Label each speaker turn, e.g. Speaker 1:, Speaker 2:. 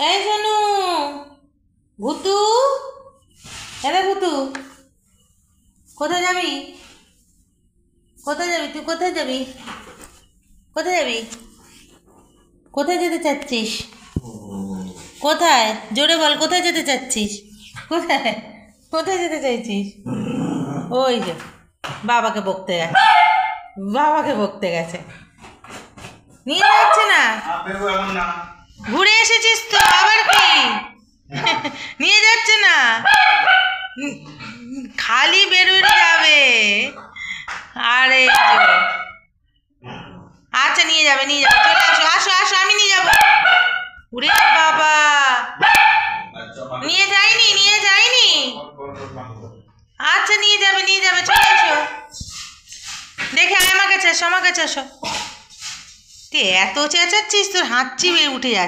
Speaker 1: এই শোনু, ভূতু, এরে ভূতু, কোথায় যাবি? কোথায় যাবি তুই? কোথায় যাবি? কোথায় যাবি? কোথায় যেতে চাচ্ছিস? কোথায়? জোরে বল, কোথায় যেতে চাচ্ছিস? কোথায় কোথায় যেতে চাইছিস? ওই যে বাবাকে বকতে গেছে, বাবাকে বকতে গেছে, নিয়ে যাচ্ছে না। ঘুরে এসেছিস তো, আবার কি? নিয়ে যাচ্ছে না, খালি বেরোয় যাবে। আরে আচ্ছা নিয়ে যাবে, নিয়ে যাবে, চলে আসো, আসো আসো, আমি নিয়ে যাবো। উরে বাবা, নিয়ে যাইনি, নিয়ে যাইনি। আচ্ছা নিয়ে যাবে, নিয়ে যাবে, চলে এসো। দেখে আয় আমার কাছে আসো, আমার কাছে আসো। তুই এত চেঁচাচ্ছিস, তোর হাঁচি উঠে যাচ্ছে।